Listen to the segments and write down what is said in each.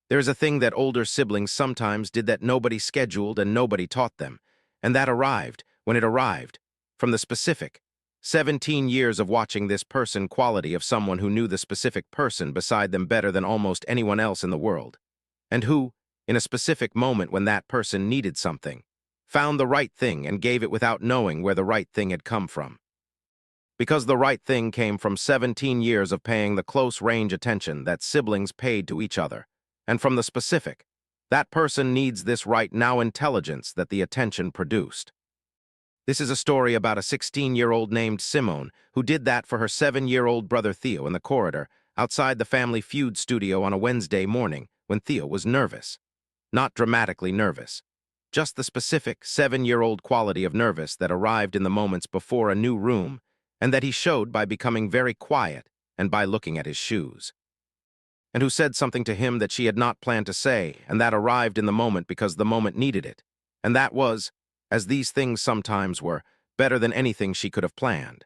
There is a thing that older siblings sometimes did that nobody scheduled and nobody taught them, and that arrived, when it arrived, from the specific. 17 years of watching this person quality of someone who knew the specific person beside them better than almost anyone else in the world, and who, in a specific moment when that person needed something, found the right thing and gave it without knowing where the right thing had come from. Because the right thing came from 17 years of paying the close-range attention that siblings paid to each other, and from the specific, that person needs this right now intelligence that the attention produced. This is a story about a 16-year-old named Simone who did that for her 7-year-old brother Theo in the corridor outside the Family Feud studio on a Wednesday morning when Theo was nervous. Not dramatically nervous. Just the specific 7-year-old quality of nervous that arrived in the moments before a new room and that he showed by becoming very quiet and by looking at his shoes. And who said something to him that she had not planned to say, and that arrived in the moment because the moment needed it. And that was, as these things sometimes were, better than anything she could have planned.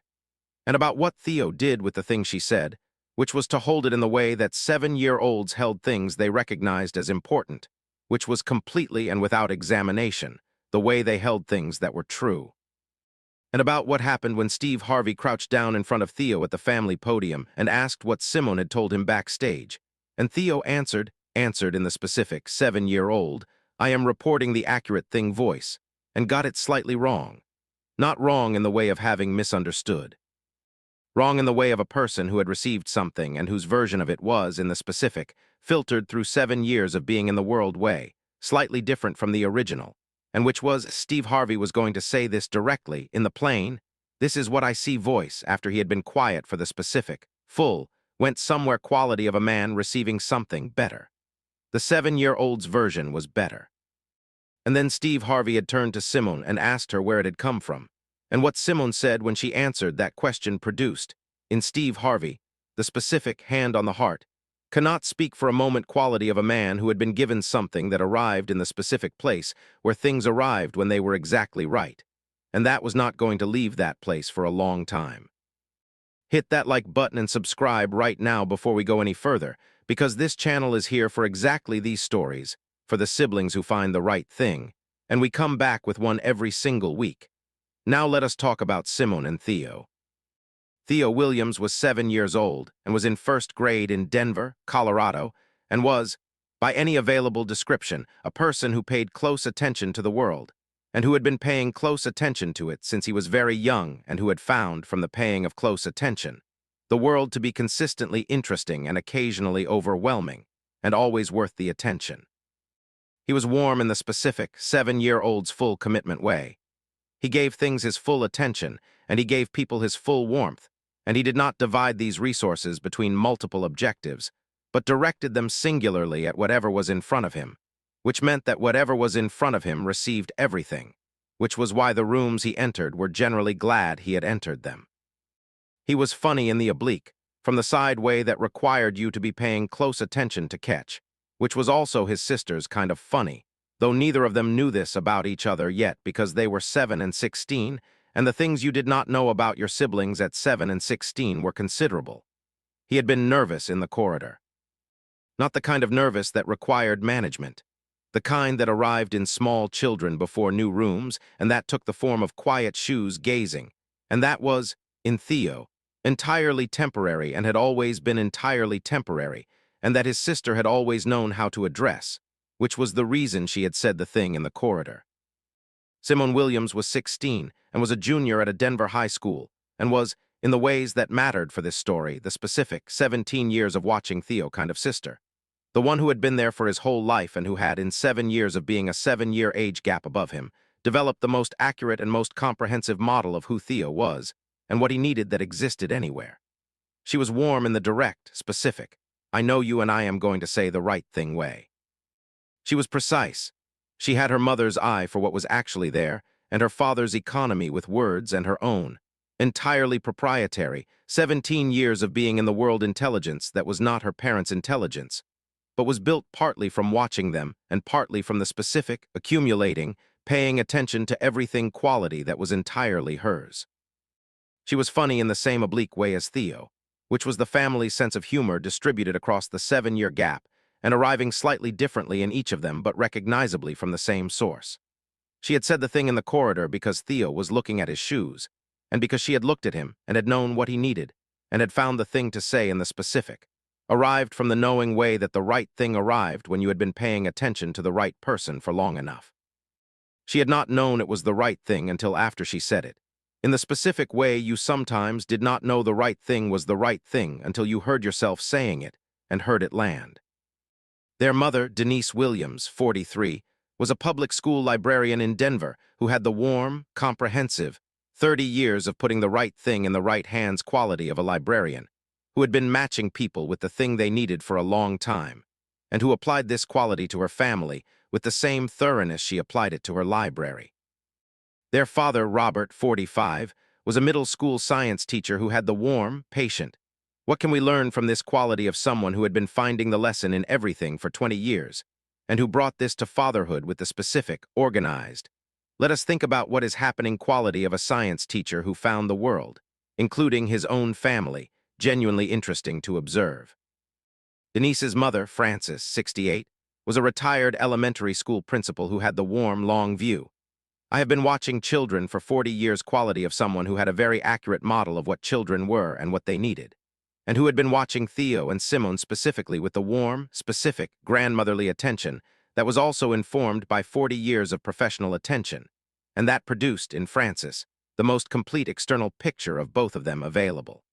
And about what Theo did with the thing she said, which was to hold it in the way that 7-year-olds held things they recognized as important, which was completely and without examination, the way they held things that were true. And about what happened when Harvey crouched down in front of Theo at the family podium and asked what Simone had told him backstage. And Theo answered in the specific 7-year-old, I am reporting the accurate thing voice, and got it slightly wrong. Not wrong in the way of having misunderstood. Wrong in the way of a person who had received something and whose version of it was, in the specific, filtered through 7 years of being in the world way, slightly different from the original, and which was Harvey was going to say this directly, in the plain, this is what I see voice after he had been quiet for the specific, full, went somewhere quality of a man receiving something better. The 7-year-old's version was better. And then Harvey had turned to Simone and asked her where it had come from, and what Simone said when she answered that question produced, in Harvey, the specific hand on the heart, cannot speak for a moment quality of a man who had been given something that arrived in the specific place where things arrived when they were exactly right, and that was not going to leave that place for a long time. Hit that like button and subscribe right now before we go any further, because this channel is here for exactly these stories, for the siblings who find the right thing, and we come back with one every single week. Now let us talk about Simone and Theo. Theo Williams was 7 years old and was in first grade in Denver, Colorado, and was, by any available description, a person who paid close attention to the world, and who had been paying close attention to it since he was very young and who had found, from the paying of close attention, the world to be consistently interesting and occasionally overwhelming, and always worth the attention. He was warm in the specific 7-year-old's full commitment way. He gave things his full attention, and he gave people his full warmth, and he did not divide these resources between multiple objectives, but directed them singularly at whatever was in front of him, which meant that whatever was in front of him received everything, which was why the rooms he entered were generally glad he had entered them. He was funny in the oblique, from the side way that required you to be paying close attention to catch, which was also his sister's kind of funny, though neither of them knew this about each other yet because they were 7 and 16, and the things you did not know about your siblings at 7 and 16 were considerable. He had been nervous in the corridor. Not the kind of nervous that required management, the kind that arrived in small children before new rooms, and that took the form of quiet shoes gazing, and that was, in Theo, entirely temporary and had always been entirely temporary, and that his sister had always known how to address, which was the reason she had said the thing in the corridor. Simone Williams was 16 and was a junior at a Denver high school, and was, in the ways that mattered for this story, the specific 17 years of watching Theo kind of sister. The one who had been there for his whole life and who had, in 7 years of being a 7-year age gap above him, developed the most accurate and most comprehensive model of who Theo was and what he needed that existed anywhere. She was warm in the direct, specific, I know you and I am going to say the right thing way. She was precise. She had her mother's eye for what was actually there, and her father's economy with words and her own. Entirely proprietary, 17 years of being in the world intelligence that was not her parents' intelligence, but was built partly from watching them and partly from the specific, accumulating, paying attention to everything quality that was entirely hers. She was funny in the same oblique way as Theo, which was the family's sense of humor distributed across the 7-year gap, and arriving slightly differently in each of them but recognizably from the same source. She had said the thing in the corridor because Theo was looking at his shoes, and because she had looked at him and had known what he needed, and had found the thing to say in the specific. Arrived from the knowing way that the right thing arrived when you had been paying attention to the right person for long enough. She had not known it was the right thing until after she said it. In the specific way, you sometimes did not know the right thing was the right thing until you heard yourself saying it and heard it land. Their mother, Denise Williams, 43, was a public school librarian in Denver who had the warm, comprehensive, 30 years of putting the right thing in the right hands quality of a librarian, who had been matching people with the thing they needed for a long time, and who applied this quality to her family with the same thoroughness she applied it to her library. Their father, Robert, 45, was a middle school science teacher who had the warm, patient. What can we learn from this quality of someone who had been finding the lesson in everything for 20 years, and who brought this to fatherhood with the specific, organized? Let us think about what is happening quality of a science teacher who found the world, including his own family, genuinely interesting to observe. Denise's mother, Frances, 68, was a retired elementary school principal who had the warm, long view. I have been watching children for 40 years quality of someone who had a very accurate model of what children were and what they needed, and who had been watching Theo and Simone specifically with the warm, specific, grandmotherly attention that was also informed by 40 years of professional attention, and that produced, in Frances, the most complete external picture of both of them available.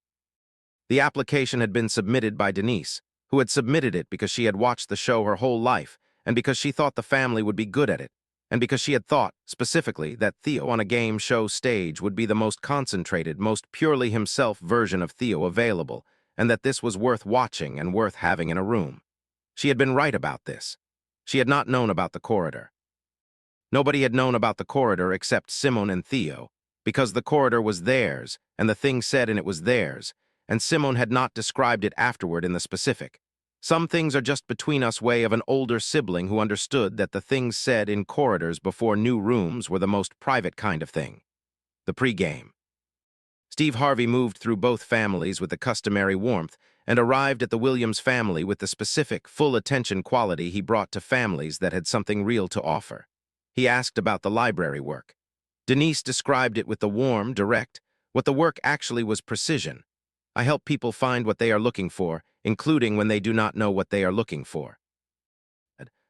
The application had been submitted by Denise, who had submitted it because she had watched the show her whole life, and because she thought the family would be good at it, and because she had thought, specifically, that Theo on a game show stage would be the most concentrated, most purely himself version of Theo available, and that this was worth watching and worth having in a room. She had been right about this. She had not known about the corridor. Nobody had known about the corridor except Simone and Theo, because the corridor was theirs, and the thing said and it was theirs, and Simone had not described it afterward in the specific. Some things are just between us way of an older sibling who understood that the things said in corridors before new rooms were the most private kind of thing. The pregame. Steve Harvey moved through both families with the customary warmth and arrived at the Williams family with the specific, full attention quality he brought to families that had something real to offer. He asked about the library work. Denise described it with the warm, direct, what the work actually was precision. I help people find what they are looking for, including when they do not know what they are looking for.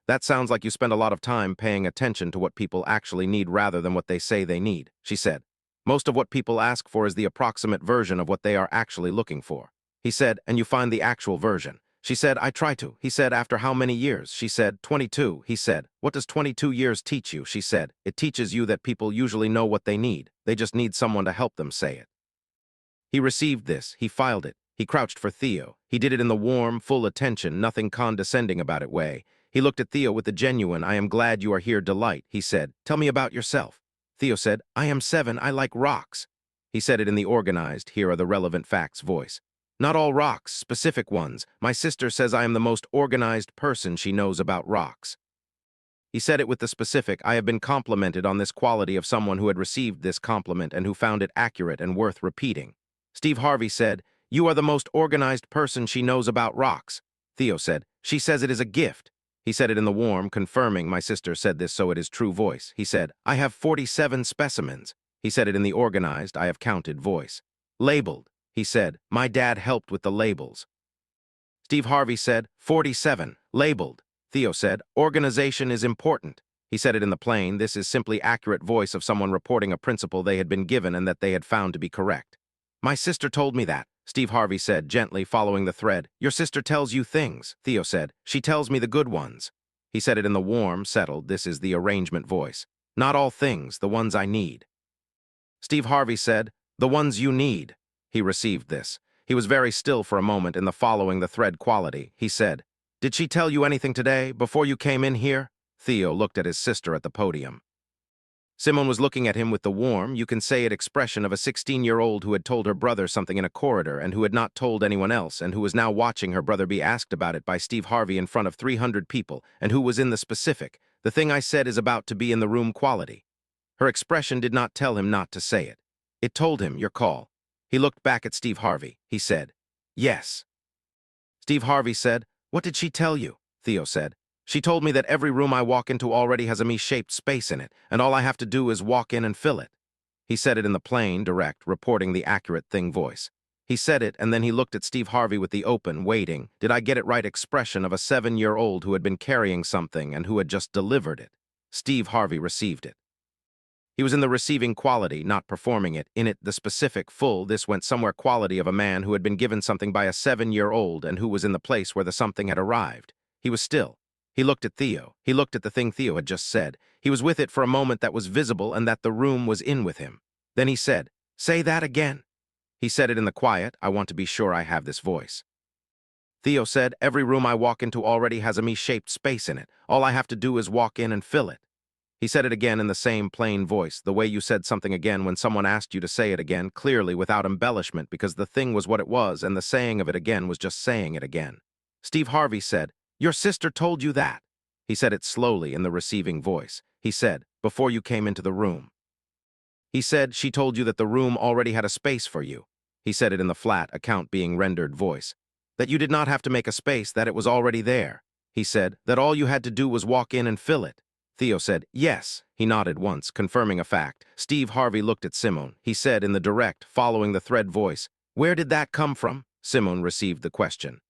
That sounds like you spend a lot of time paying attention to what people actually need rather than what they say they need, she said. Most of what people ask for is the approximate version of what they are actually looking for. He said, and you find the actual version. She said, I try to. He said, after how many years? She said, 22. He said, what does 22 years teach you? She said, it teaches you that people usually know what they need. They just need someone to help them say it. He received this. He filed it. He crouched for Theo. He did it in the warm, full attention, nothing condescending about it way. He looked at Theo with the genuine, I am glad you are here delight. He said, tell me about yourself. Theo said, I am 7, I like rocks. He said it in the organized, here are the relevant facts voice. Not all rocks, specific ones. My sister says I am the most organized person she knows about rocks. He said it with the specific, I have been complimented on this quality of someone who had received this compliment and who found it accurate and worth repeating. Steve Harvey said, you are the most organized person she knows about rocks. Theo said, she says it is a gift. He said it in the warm, confirming my sister said this so it is true voice. He said, I have 47 specimens. He said it in the organized, I have counted voice. Labeled. He said, my dad helped with the labels. Steve Harvey said, 47, labeled. Theo said, organization is important. He said it in the plain, this is simply accurate voice of someone reporting a principle they had been given and that they had found to be correct. My sister told me that, Steve Harvey said, gently following the thread. Your sister tells you things, Theo said. She tells me the good ones. He said it in the warm, settled, this is the arrangement voice. Not all things, the ones I need. Steve Harvey said, the ones you need. He received this. He was very still for a moment in the following the thread quality. He said, did she tell you anything today, before you came in here? Theo looked at his sister at the podium. Simone was looking at him with the warm, you can say it expression of a 16-year-old who had told her brother something in a corridor and who had not told anyone else and who was now watching her brother be asked about it by Steve Harvey in front of 300 people and who was in the specific, the thing I said is about to be in the room quality. Her expression did not tell him not to say it. It told him, your call. He looked back at Steve Harvey. He said, yes. Steve Harvey said, what did she tell you? Theo said. She told me that every room I walk into already has a me-shaped space in it, and all I have to do is walk in and fill it. He said it in the plain, direct, reporting the accurate thing voice. He said it, and then he looked at Steve Harvey with the open, waiting, did I get it right expression of a 7-year-old who had been carrying something and who had just delivered it. Steve Harvey received it. He was in the receiving quality, not performing it. In it, the specific, full, this went somewhere quality of a man who had been given something by a 7-year-old and who was in the place where the something had arrived. He was still. He looked at Theo. He looked at the thing Theo had just said. He was with it for a moment that was visible and that the room was in with him. Then he said, "Say that again." He said it in the quiet, I want to be sure I have this voice. Theo said, every room I walk into already has a me-shaped space in it. All I have to do is walk in and fill it. He said it again in the same plain voice, the way you said something again when someone asked you to say it again, clearly without embellishment because the thing was what it was and the saying of it again was just saying it again. Steve Harvey said, "Your sister told you that." He said it slowly in the receiving voice. He said, "Before you came into the room." He said, "She told you that the room already had a space for you." He said it in the flat, account being rendered voice. That you did not have to make a space, that it was already there. He said, that all you had to do was walk in and fill it. Theo said, "Yes." He nodded once, confirming a fact. Steve Harvey looked at Simone. He said in the direct, following the thread voice, "Where did that come from?" Simone received the question.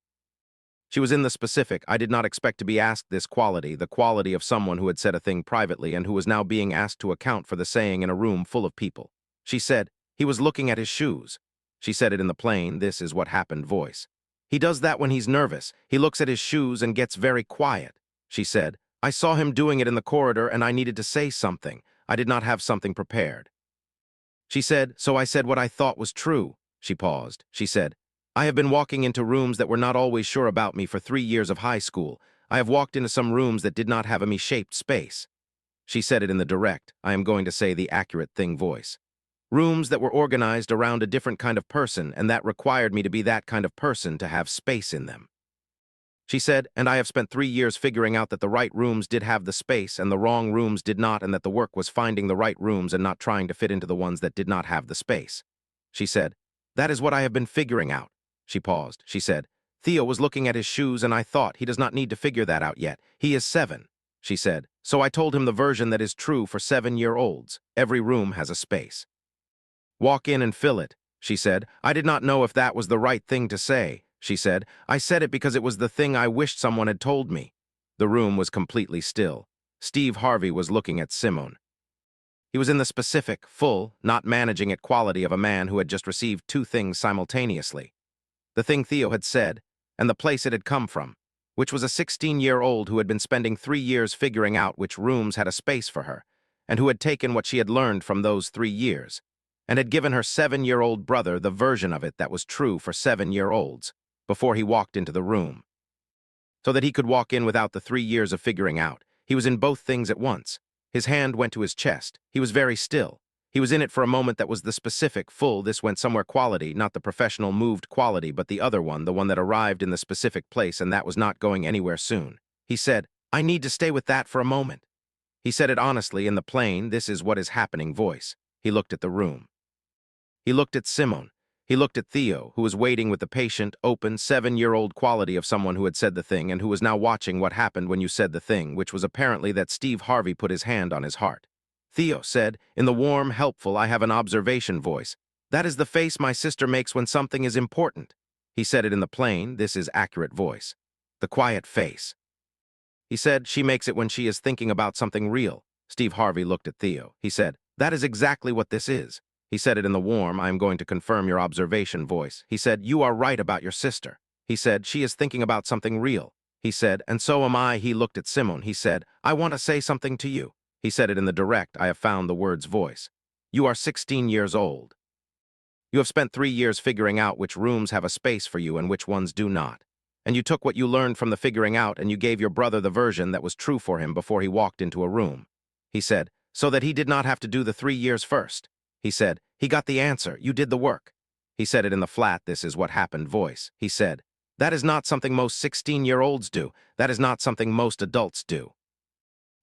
She was in the specific. I did not expect to be asked this quality, the quality of someone who had said a thing privately and who was now being asked to account for the saying in a room full of people. She said, he was looking at his shoes. She said it in the plain, this is what happened voice. He does that when he's nervous. He looks at his shoes and gets very quiet. She said, I saw him doing it in the corridor and I needed to say something. I did not have something prepared. She said, so I said what I thought was true. She paused. She said, I have been walking into rooms that were not always sure about me for 3 years of high school. I have walked into some rooms that did not have a me-shaped space. She said it in the direct, I am going to say the accurate thing voice. Rooms that were organized around a different kind of person, and that required me to be that kind of person to have space in them. She said, and I have spent 3 years figuring out that the right rooms did have the space and the wrong rooms did not, and that the work was finding the right rooms and not trying to fit into the ones that did not have the space. She said, that is what I have been figuring out. She paused. She said, Theo was looking at his shoes and I thought he does not need to figure that out yet. He is 7. She said, so I told him the version that is true for 7-year-olds. Every room has a space. Walk in and fill it, she said. I did not know if that was the right thing to say, she said. I said it because it was the thing I wished someone had told me. The room was completely still. Steve Harvey was looking at Simone. He was in the specific, full, not managing it quality of a man who had just received 2 things simultaneously. The thing Theo had said, and the place it had come from, which was a 16-year-old who had been spending 3 years figuring out which rooms had a space for her, and who had taken what she had learned from those 3 years, and had given her 7-year-old brother the version of it that was true for 7-year-olds, before he walked into the room. So that he could walk in without the 3 years of figuring out, he was in both things at once. His hand went to his chest. He was very still. He was in it for a moment that was the specific, full, this went somewhere quality, not the professional moved quality, but the other one, the one that arrived in the specific place and that was not going anywhere soon. He said, I need to stay with that for a moment. He said it honestly in the plain, this is what is happening voice. He looked at the room. He looked at Simone. He looked at Theo, who was waiting with the patient, open, 7-year-old quality of someone who had said the thing and who was now watching what happened when you said the thing, which was apparently that Steve Harvey put his hand on his heart. Theo said, in the warm, helpful, I have an observation voice. That is the face my sister makes when something is important. He said it in the plain, this is accurate voice. The quiet face. He said, she makes it when she is thinking about something real. Steve Harvey looked at Theo. He said, that is exactly what this is. He said it in the warm, I am going to confirm your observation voice. He said, you are right about your sister. He said, she is thinking about something real. He said, and so am I. He looked at Simone. He said, I want to say something to you. He said it in the direct, I have found the word's voice. You are 16 years old. You have spent 3 years figuring out which rooms have a space for you and which ones do not. And you took what you learned from the figuring out and you gave your brother the version that was true for him before he walked into a room. He said, so that he did not have to do the 3 years first. He said, he got the answer, you did the work. He said it in the flat, this is what happened voice. He said, that is not something most 16-year-olds do. That is not something most adults do.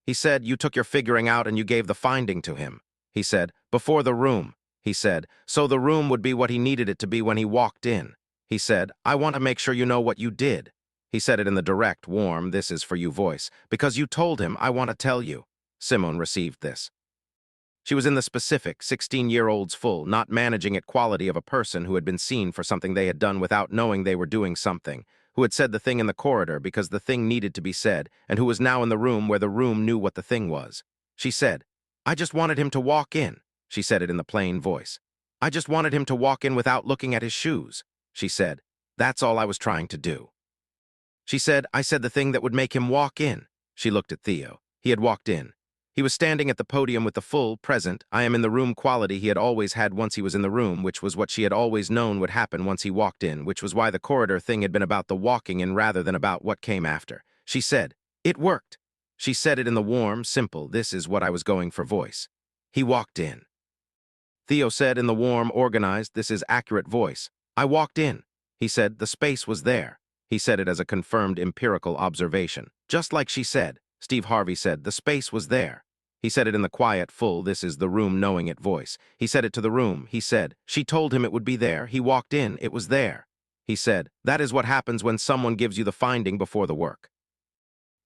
He said, you took your figuring out and you gave the finding to him. He said, before the room. He said, so the room would be what he needed it to be when he walked in. He said, I want to make sure you know what you did. He said it in the direct, warm, "This is for you" voice. "Because you told him, I want to tell you." Simone received this. She was in the specific, 16-year-old's full, not managing it quality of a person who had been seen for something they had done without knowing they were doing something, who had said the thing in the corridor because the thing needed to be said, and who was now in the room where the room knew what the thing was. She said, "I just wanted him to walk in." She said it in the plain voice. "I just wanted him to walk in without looking at his shoes." She said, "That's all I was trying to do." She said, "I said the thing that would make him walk in." She looked at Theo. He had walked in. He was standing at the podium with the full, present, "I am in the room" quality he had always had once he was in the room, which was what she had always known would happen once he walked in, which was why the corridor thing had been about the walking in rather than about what came after. She said, "It worked." She said it in the warm, simple, "This is what I was going for" voice. He walked in. Theo said in the warm, organized, "This is accurate" voice. "I walked in." He said, "The space was there." He said it as a confirmed empirical observation. Just like she said. Steve Harvey said, "The space was there." He said it in the quiet, full, "This is the room knowing it" voice. He said it to the room. He said, "She told him it would be there. He walked in. It was there." He said, "That is what happens when someone gives you the finding before the work."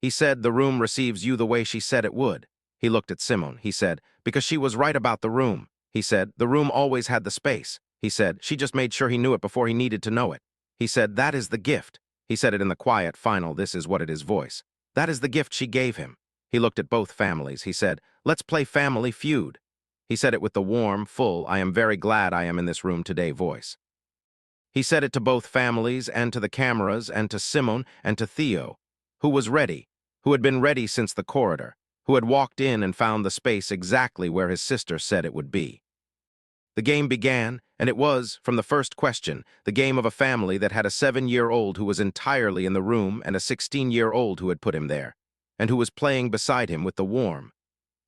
He said, "The room receives you the way she said it would." He looked at Simone. He said, "Because she was right about the room." He said, "The room always had the space." He said, "She just made sure he knew it before he needed to know it." He said, "That is the gift." He said it in the quiet, final, "This is what it is" voice. That is the gift she gave him. He looked at both families. He said, "Let's play Family Feud." He said it with the warm, full, "I am very glad I am in this room today" voice. He said it to both families and to the cameras and to Simone and to Theo, who was ready, who had been ready since the corridor, who had walked in and found the space exactly where his sister said it would be. The game began, and it was, from the first question, the game of a family that had a 7-year-old who was entirely in the room and a 16-year-old who had put him there, and who was playing beside him with the warm,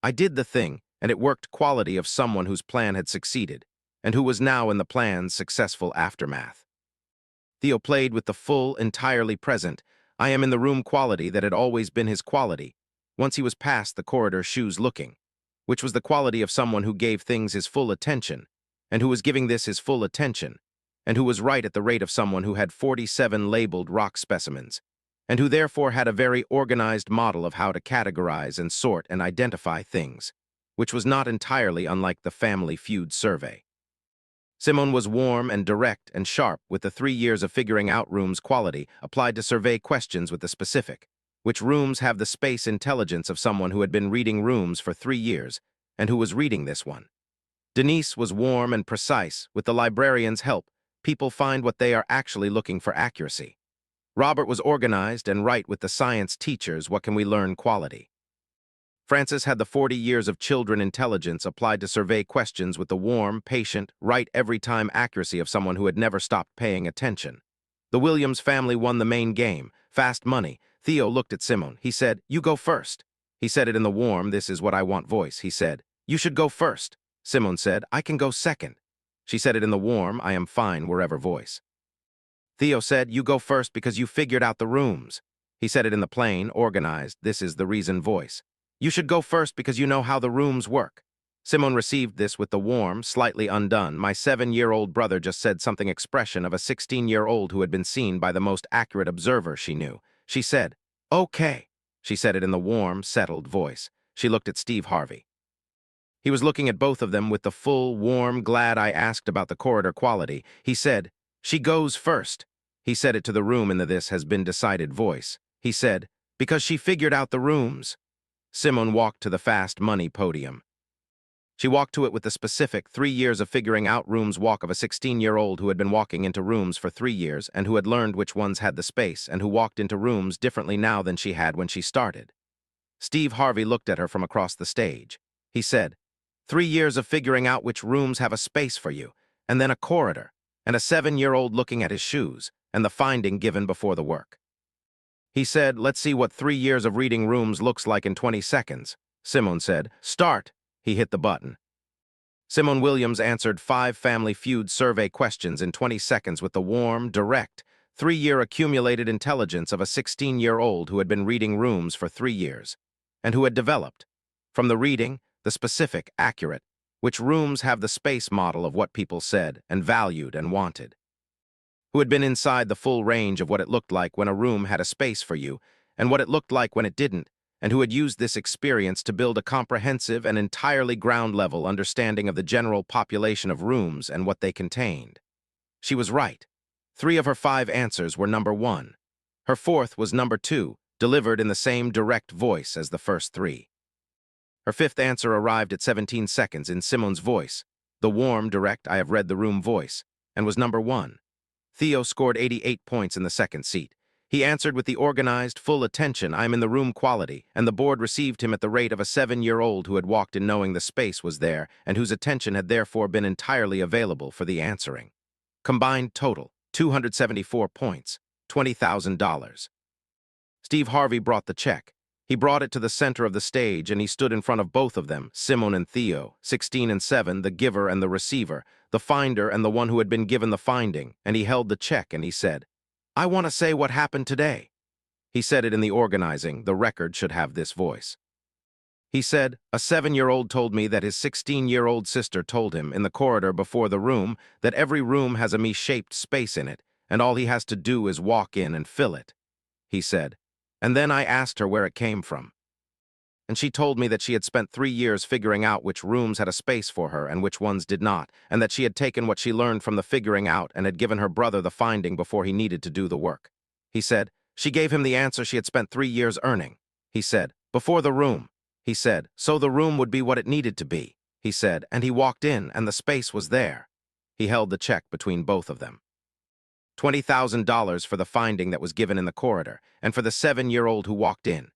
"I did the thing, and it worked" quality of someone whose plan had succeeded, and who was now in the plan's successful aftermath. Theo played with the full, entirely present, "I am in the room" quality that had always been his quality, once he was past the corridor shoes looking, which was the quality of someone who gave things his full attention, and who was giving this his full attention, and who was right at the rate of someone who had 47 labeled rock specimens, and who therefore had a very organized model of how to categorize and sort and identify things, which was not entirely unlike the Family Feud survey. Simone was warm and direct and sharp with the 3 years of figuring out rooms quality applied to survey questions with the specific, which rooms have the space intelligence of someone who had been reading rooms for 3 years and who was reading this one. Denise was warm and precise. With the librarian's help, people find what they are actually looking for accuracy. Robert was organized and right with the science teachers, "What can we learn" quality. Francis had the 40 years of children intelligence applied to survey questions with the warm, patient, right every time accuracy of someone who had never stopped paying attention. The Williams family won the main game, fast money. Theo looked at Simone. He said, "You go first." He said it in the warm, "This is what I want" voice. He said, "You should go first." Simone said, "I can go second." She said it in the warm, "I am fine wherever" voice. Theo said, "You go first because you figured out the rooms." He said it in the plain, organized, "This is the reason" voice. "You should go first because you know how the rooms work." Simone received this with the warm, slightly undone, "My 7-year-old brother just said something" expression of a 16-year-old who had been seen by the most accurate observer she knew. She said, "Okay." She said it in the warm, settled voice. She looked at Steve Harvey. He was looking at both of them with the full, warm, "Glad I asked" about the corridor quality. He said, "She goes first." He said it to the room in the "This has been decided" voice. He said, "Because she figured out the rooms." Simone walked to the fast money podium. She walked to it with the specific 3 years of figuring out rooms walk of a 16-year-old who had been walking into rooms for 3 years and who had learned which ones had the space and who walked into rooms differently now than she had when she started. Steve Harvey looked at her from across the stage. He said, 3 years of figuring out which rooms have a space for you, and then a corridor, and a 7-year-old looking at his shoes, and the finding given before the work. He said, "Let's see what 3 years of reading rooms looks like in 20 seconds. Simone said, "Start." He hit the button. Simone Williams answered 5 Family Feud survey questions in 20 seconds with the warm, direct, 3-year accumulated intelligence of a 16-year-old who had been reading rooms for 3 years, and who had developed, from the reading, the specific, accurate, which rooms have the space model of what people said and valued and wanted. who had been inside the full range of what it looked like when a room had a space for you, and what it looked like when it didn't, and who had used this experience to build a comprehensive and entirely ground-level understanding of the general population of rooms and what they contained. She was right. 3 of her 5 answers were number 1. Her 4th was number 2, delivered in the same direct voice as the first 3. Her 5th answer arrived at 17 seconds in Simone's voice, the warm, direct, I have read the room voice, and was number 1. Theo scored 88 points in the second seat. He answered with the organized, full attention, I'm in the room quality, and the board received him at the rate of a 7-year-old who had walked in knowing the space was there and whose attention had therefore been entirely available for the answering. Combined total, 274 points, $20,000. Steve Harvey brought the check. He brought it to the center of the stage, and he stood in front of both of them, Simone and Theo, 16 and 7, the giver and the receiver, the finder and the one who had been given the finding, and he held the check and he said, I want to say what happened today. He said it in the organizing, the record should have this voice. He said, a 7-year-old told me that his 16-year-old sister told him in the corridor before the room that every room has a me-shaped space in it, and all he has to do is walk in and fill it. He said, and then I asked her where it came from. And she told me that she had spent 3 years figuring out which rooms had a space for her and which ones did not, and that she had taken what she learned from the figuring out and had given her brother the finding before he needed to do the work. He said, she gave him the answer she had spent 3 years earning. He said, before the room. He said, so the room would be what it needed to be. He said, and he walked in and the space was there. He held the check between both of them. $20,000 for the finding that was given in the corridor, and for the 7-year-old who walked in.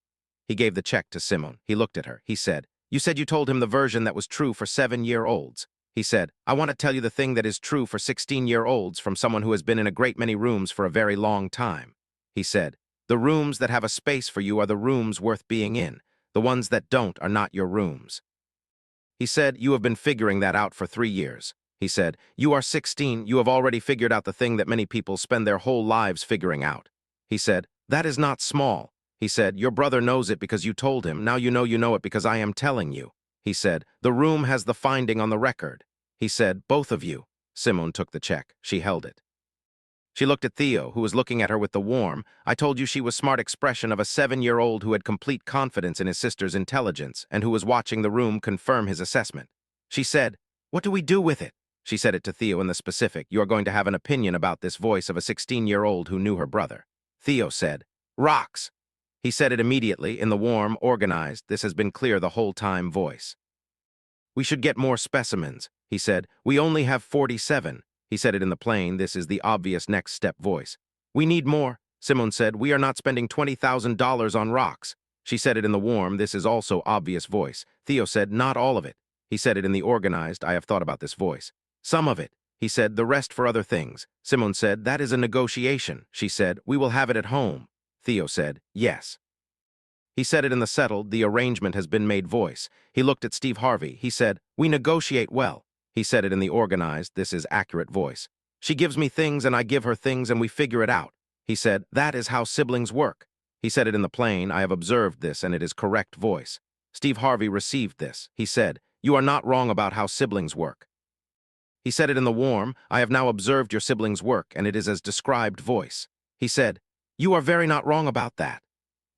He gave the check to Simone. He looked at her. He said, you said you told him the version that was true for 7-year-olds. He said, I want to tell you the thing that is true for 16-year-olds from someone who has been in a great many rooms for a very long time. He said, the rooms that have a space for you are the rooms worth being in. The ones that don't are not your rooms. He said, you have been figuring that out for 3 years. He said, you are 16, you have already figured out the thing that many people spend their whole lives figuring out. He said, that is not small. He said, your brother knows it because you told him, now you know it because I am telling you. He said, the room has the finding on the record. He said, both of you. Simone took the check. She held it. She looked at Theo, who was looking at her with the warm, I told you she was smart expression of a 7-year-old who had complete confidence in his sister's intelligence and who was watching the room confirm his assessment. She said, what do we do with it? She said it to Theo in the specific, you are going to have an opinion about this voice of a 16-year-old who knew her brother. Theo said, rocks. He said it immediately in the warm, organized, this has been clear the whole time voice. We should get more specimens, he said. We only have 47. He said it in the plain, this is the obvious next step voice. We need more, Simone said. We are not spending $20,000 on rocks. She said it in the warm, this is also obvious voice. Theo said, not all of it. He said it in the organized, I have thought about this voice. Some of it. He said, the rest for other things. Simone said, that is a negotiation. She said, we will have it at home. Theo said, yes. He said it in the settled, the arrangement has been made voice. He looked at Steve Harvey. He said, we negotiate well. He said it in the organized, this is accurate voice. She gives me things and I give her things and we figure it out. He said, that is how siblings work. He said it in the plain, I have observed this and it is correct voice. Steve Harvey received this. He said, you are not wrong about how siblings work. He said it in the warm, I have now observed your siblings' work, and it is as described voice. He said, you are very not wrong about that.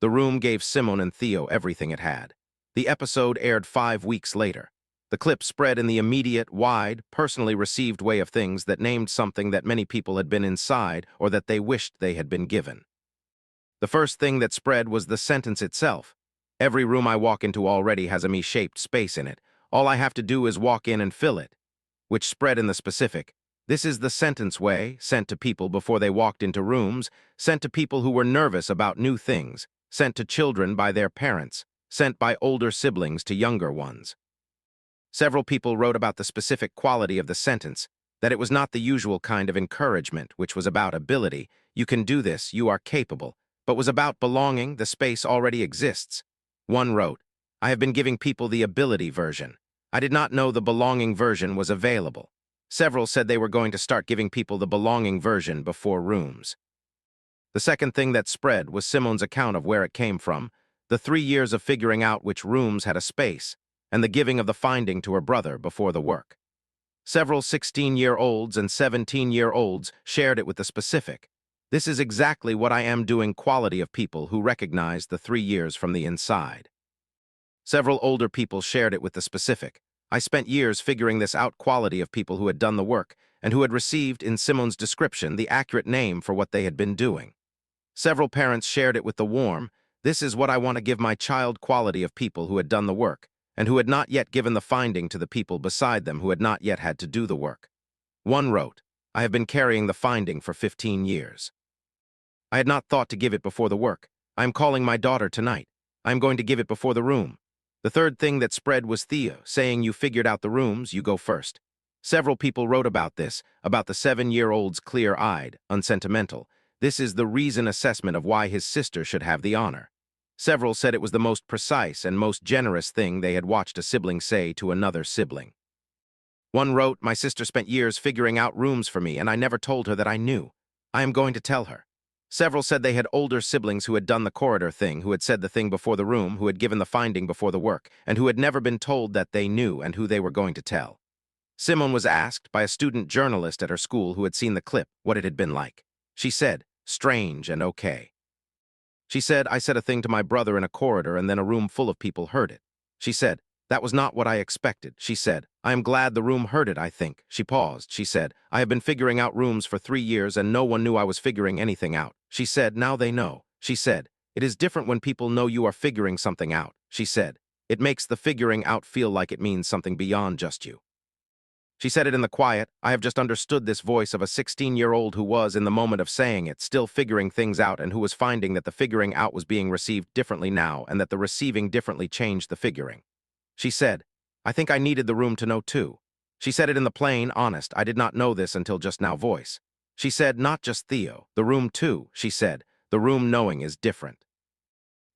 The room gave Simone and Theo everything it had. The episode aired 5 weeks later. The clip spread in the immediate, wide, personally received way of things that named something that many people had been inside or that they wished they had been given. The first thing that spread was the sentence itself. Every room I walk into already has a me-shaped space in it. All I have to do is walk in and fill it. Which spread in the specific. This is the sentence way, sent to people before they walked into rooms, sent to people who were nervous about new things, sent to children by their parents, sent by older siblings to younger ones. Several people wrote about the specific quality of the sentence, that it was not the usual kind of encouragement, which was about ability, you can do this, you are capable, but was about belonging, the space already exists. One wrote, I have been giving people the ability version. I did not know the belonging version was available. Several said they were going to start giving people the belonging version before rooms. The second thing that spread was Simone's account of where it came from, the 3 years of figuring out which rooms had a space, and the giving of the finding to her brother before the work. Several 16-year-olds and 17-year-olds shared it with the specific. This is exactly what I am doing quality of people who recognize the 3 years from the inside. Several older people shared it with the specific. I spent years figuring this out quality of people who had done the work and who had received, in Simone's description, the accurate name for what they had been doing. Several parents shared it with the warm. This is what I want to give my child quality of people who had done the work and who had not yet given the finding to the people beside them who had not yet had to do the work. One wrote, I have been carrying the finding for 15 years. I had not thought to give it before the work. I am calling my daughter tonight. I am going to give it before the room. The third thing that spread was Theo, saying you figured out the rooms, you go first. Several people wrote about this, about the 7-year-old's clear-eyed, unsentimental. This is the reason assessment of why his sister should have the honor. Several said it was the most precise and most generous thing they had watched a sibling say to another sibling. One wrote, my sister spent years figuring out rooms for me, and I never told her that I knew. I am going to tell her. Several said they had older siblings who had done the corridor thing, who had said the thing before the room, who had given the finding before the work, and who had never been told that they knew and who they were going to tell. Simone was asked by a student journalist at her school who had seen the clip what it had been like. She said, strange and okay. She said, I said a thing to my brother in a corridor and then a room full of people heard it. She said, that was not what I expected. She said, I am glad the room heard it, I think. She paused. She said, I have been figuring out rooms for 3 years and no one knew I was figuring anything out. She said, now they know. She said, it is different when people know you are figuring something out. She said, it makes the figuring out feel like it means something beyond just you. She said it in the quiet. I have just understood this voice of a 16-year-old who was, in the moment of saying it, still figuring things out and who was finding that the figuring out was being received differently now and that the receiving differently changed the figuring. She said, I think I needed the room to know too. She said it in the plain, honest, I did not know this until just now voice. She said, not just Theo, the room too. She said, the room knowing is different.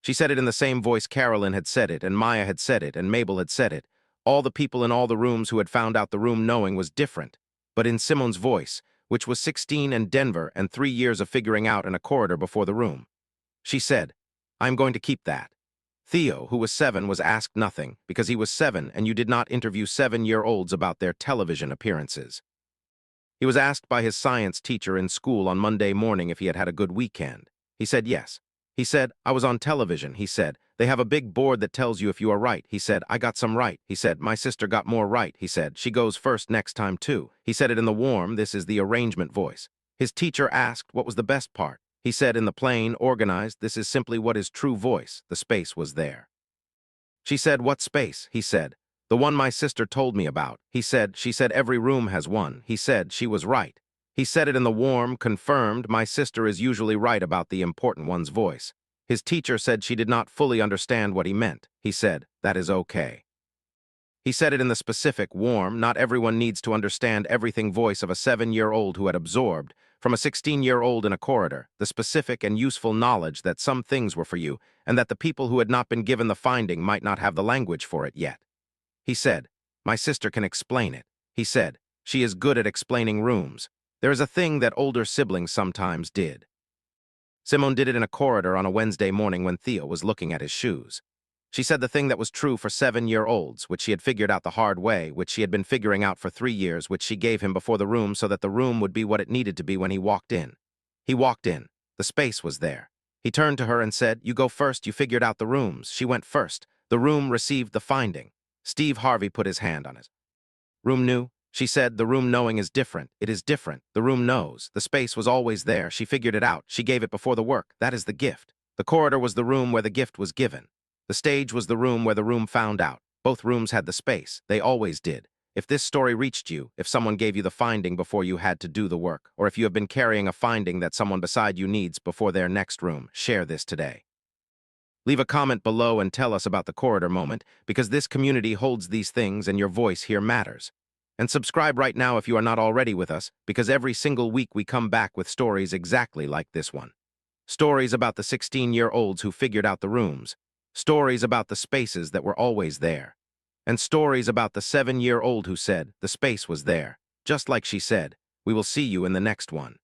She said it in the same voice Carolyn had said it, and Maya had said it, and Mabel had said it. All the people in all the rooms who had found out the room knowing was different, but in Simone's voice, which was 16 and Denver and 3 years of figuring out in a corridor before the room. She said, I'm going to keep that. Theo, who was 7, was asked nothing, because he was 7 and you did not interview 7-year-olds about their television appearances. He was asked by his science teacher in school on Monday morning if he had had a good weekend. He said yes. He said, I was on television. He said, they have a big board that tells you if you are right. He said, I got some right. He said, my sister got more right. He said, she goes first next time too. He said it in the warm, this is the arrangement voice. His teacher asked what was the best part. He said in the plain, organized, this is simply what is true voice. The space was there. She said, what space? He said, the one my sister told me about. He said, she said every room has one. He said, she was right. He said it in the warm, confirmed, my sister is usually right about the important one's voice. His teacher said she did not fully understand what he meant. He said, that is okay. He said it in the specific, warm, not everyone needs to understand everything voice of a 7-year-old who had absorbed, from a 16-year-old in a corridor, the specific and useful knowledge that some things were for you, and that the people who had not been given the finding might not have the language for it yet. He said, my sister can explain it. He said, she is good at explaining rooms. There is a thing that older siblings sometimes did. Simone did it in a corridor on a Wednesday morning when Theo was looking at his shoes. She said the thing that was true for 7-year-olds, which she had figured out the hard way, which she had been figuring out for 3 years, which she gave him before the room so that the room would be what it needed to be when he walked in. He walked in. The space was there. He turned to her and said, you go first, you figured out the rooms. She went first. The room received the finding. Steve Harvey put his hand on his room knew. She said, the room knowing is different. It is different. The room knows. The space was always there. She figured it out. She gave it before the work. That is the gift. The corridor was the room where the gift was given. The stage was the room where the room found out. Both rooms had the space. They always did. If this story reached you, if someone gave you the finding before you had to do the work, or if you have been carrying a finding that someone beside you needs before their next room, share this today. Leave a comment below and tell us about the corridor moment, because this community holds these things and your voice here matters. And subscribe right now if you are not already with us, because every single week we come back with stories exactly like this one. Stories about the 16-year-olds who figured out the rooms. Stories about the spaces that were always there. And stories about the 7-year-old who said the space was there. Just like she said, we will see you in the next one.